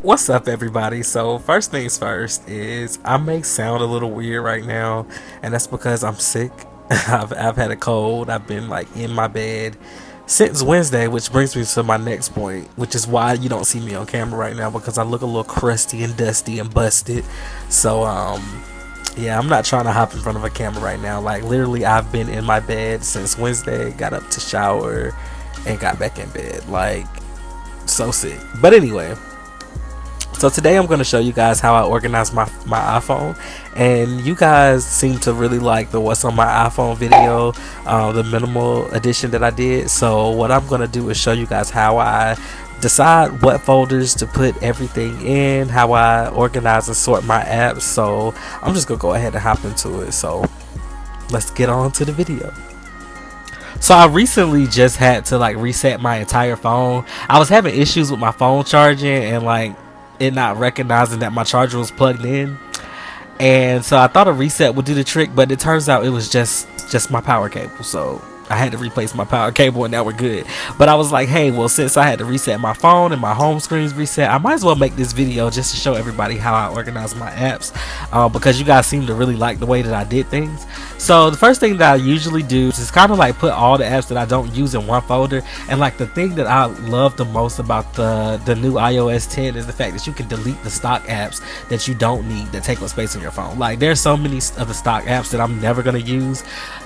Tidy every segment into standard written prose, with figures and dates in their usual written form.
What's up, everybody? So first things first is I may sound a little weird right now, and that's because I'm sick. I've had a cold. I've been like in my bed since Wednesday, which brings me to my next point, which is why you don't see me on camera right now, because I look a little crusty and dusty and busted. So yeah, I'm not trying to hop in front of a camera right now. Like literally, I've been in my bed since Wednesday. Got up to shower and got back in bed. Like so sick. But anyway. So today I'm going to show you guys how I organize my iPhone, and you guys seem to really like the what's on my iPhone video, the minimal edition that I did. So what I'm going to do is show you guys how I decide what folders to put everything in, how I organize and sort my apps. So I'm just going to go ahead and hop into it. So let's get on to the video. So I recently just had to like reset my entire phone. I was having issues with my phone charging and like it not recognizing that my charger was plugged in, and so I thought a reset would do the trick, but it turns out it was just my power cable. So I had to replace my power cable, and now we're good. But I was like, hey, well, since I had to reset my phone and my home screen's reset, I might as well make this video just to show everybody how I organize my apps, because you guys seem to really like the way that I did things. So the first thing that I usually do is kind of like put all the apps that I don't use in one folder. And like the thing that I love the most about the new iOS 10 is the fact that you can delete the stock apps that you don't need that take up space on your phone. Like there's so many of the stock apps that I'm never gonna use,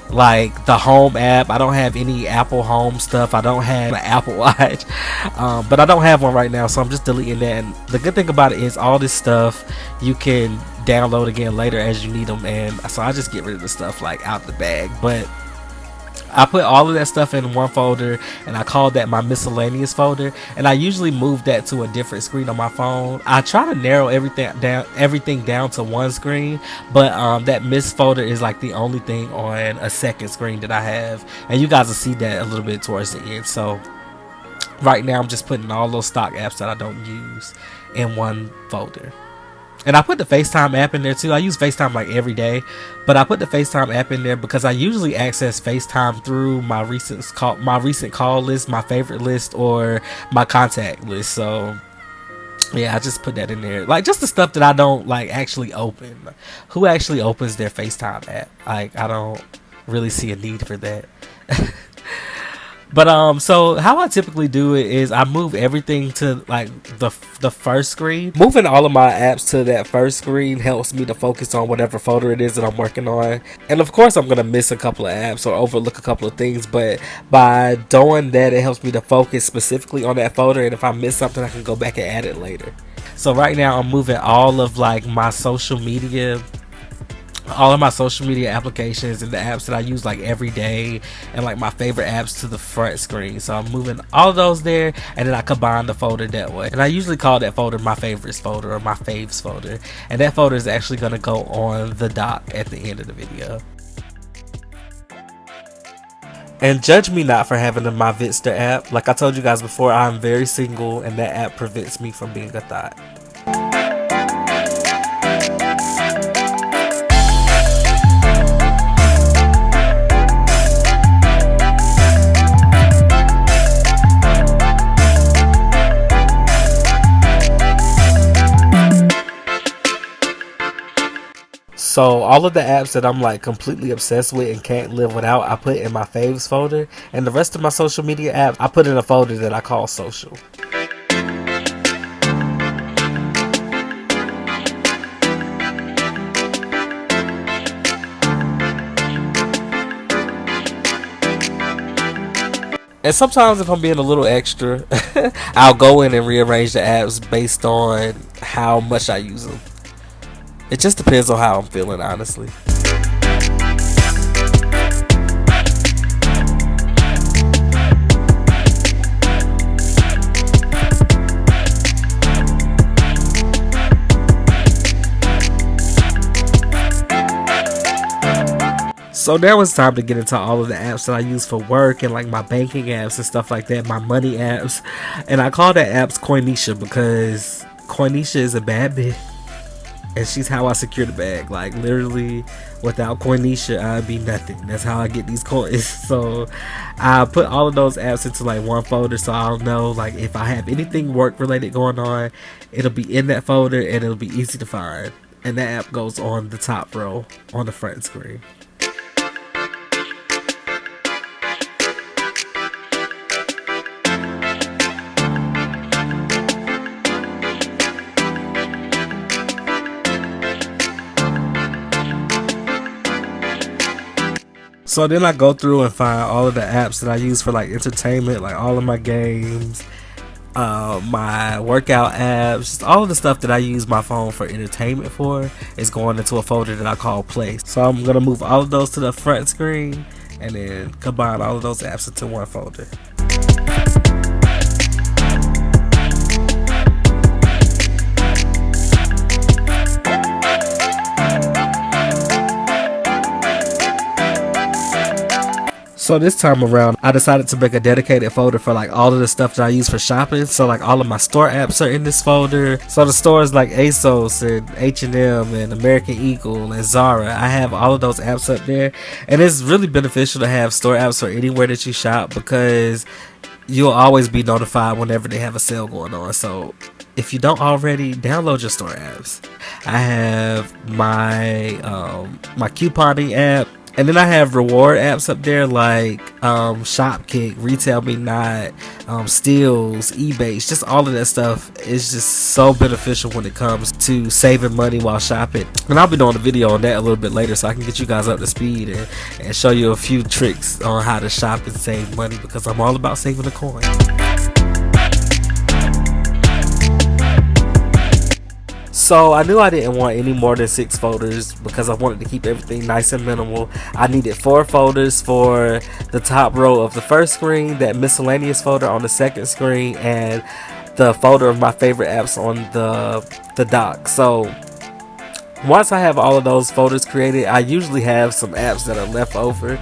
like the home app. I don't have any Apple Home stuff. I don't have an Apple Watch, but I don't have one right now, so I'm just deleting that. And the good thing about it is all this stuff you can download again later as you need them, and so I just get rid of the stuff like out the bag. But I put all of that stuff in one folder, and I call that my miscellaneous folder, and I usually move that to a different screen on my phone. I try to narrow everything down to one screen, but that miss folder is like the only thing on a second screen that I have, and you guys will see that a little bit towards the end. So right now I'm just putting all those stock apps that I don't use in one folder. And I put the FaceTime app in there too. I use FaceTime like every day, but I put the FaceTime app in there because I usually access FaceTime through my recent call list, my favorite list, or my contact list. So yeah, I just put that in there. Like just the stuff that I don't like actually open. Who actually opens their FaceTime app? Like I don't really see a need for that. But so how I typically do it is I move everything to like the first screen. Moving all of my apps to that first screen helps me to focus on whatever folder it is that I'm working on. And of course I'm gonna miss a couple of apps or overlook a couple of things, but by doing that it helps me to focus specifically on that folder, and if I miss something I can go back and add it later. So right now I'm moving all of like my social media applications and the apps that I use like every day, and like my favorite apps to the front screen. So I'm moving all of those there, and then I combine the folder that way. And I usually call that folder my favorites folder or my faves folder, and that folder is actually going to go on the dock at the end of the video. And judge me not for having my Vidster app. Like I told you guys before, I'm very single, and that app prevents me from being a thought. So all of the apps that I'm like completely obsessed with and can't live without, I put in my faves folder, and the rest of my social media apps I put in a folder that I call social. And sometimes if I'm being a little extra, I'll go in and rearrange the apps based on how much I use them. It just depends on how I'm feeling, honestly. So now it's time to get into all of the apps that I use for work and like my banking apps and stuff like that, my money apps. And I call that apps Coinisha because Coinisha is a bad bitch. and she's how I secure the bag. Like literally, without Coinisha, I'd be nothing. That's how I get these coins. So I put all of those apps into like one folder, so I'll know like if I have anything work related going on, it'll be in that folder and it'll be easy to find. And that app goes on the top row on the front screen. So then I go through and find all of the apps that I use for like entertainment, like all of my games, my workout apps, just all of the stuff that I use my phone for entertainment for is going into a folder that I call Play. So I'm gonna move all of those to the front screen and then combine all of those apps into one folder. So this time around, I decided to make a dedicated folder for like all of the stuff that I use for shopping. So like all of my store apps are in this folder. So the stores like ASOS and H&M and American Eagle and Zara, I have all of those apps up there. And it's really beneficial to have store apps for anywhere that you shop because you'll always be notified whenever they have a sale going on. So if you don't already, download your store apps. I have my my couponing app. And then I have reward apps up there like Shopkick, Retail Me Not, Steals, Ebates, just all of that stuff is just so beneficial when it comes to saving money while shopping. And I'll be doing a video on that a little bit later so I can get you guys up to speed and show you a few tricks on how to shop and save money because I'm all about saving a coin. So I knew I didn't want any more than 6 folders because I wanted to keep everything nice and minimal. I needed 4 folders for the top row of the first screen, that miscellaneous folder on the second screen, and the folder of my favorite apps on the dock. So once I have all of those folders created, I usually have some apps that are left over.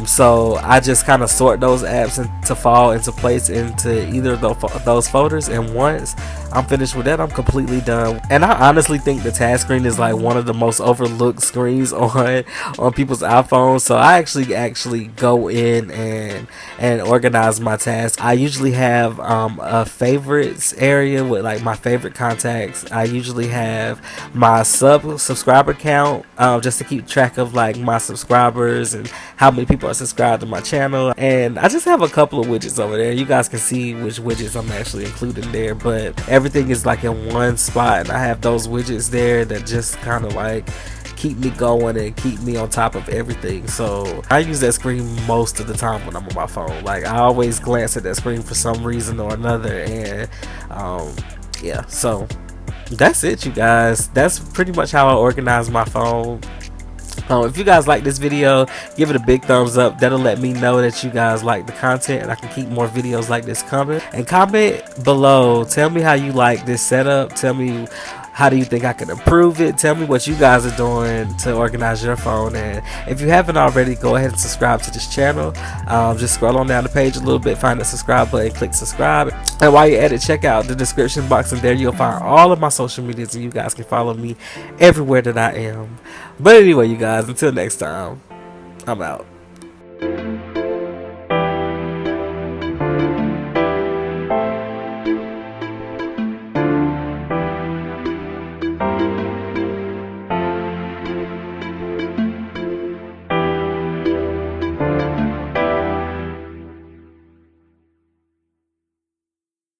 So I just kind of sort those apps to fall into place into either of those folders. And once I'm finished with that, I'm completely done. And I honestly think the task screen is like one of the most overlooked screens on people's iPhones. So I actually go in and organize my tasks. I usually have a favorites area with like my favorite contacts. I usually have my subscriber count just to keep track of like my subscribers and how many people are subscribed to my channel. And I just have a couple of widgets over there. You guys can see which widgets I'm actually including there, but everything is like in one spot, and I have those widgets there that just kind of like keep me going and keep me on top of everything. So I use that screen most of the time when I'm on my phone. Like I always glance at that screen for some reason or another. And yeah, so that's it, you guys. That's pretty much how I organize my phone. If you guys like this video, give it a big thumbs up. That'll let me know that you guys like the content and I can keep more videos like this coming. And comment below, tell me how you like this setup. Tell me how do you think I can improve it. Tell me what you guys are doing to organize your phone. And if you haven't already, go ahead and subscribe to this channel. Just scroll on down the page a little bit, find the subscribe button, click subscribe. And while you're at it, check out the description box, and there you'll find all of my social medias, and you guys can follow me everywhere that I am. But anyway, you guys, until next time, I'm out.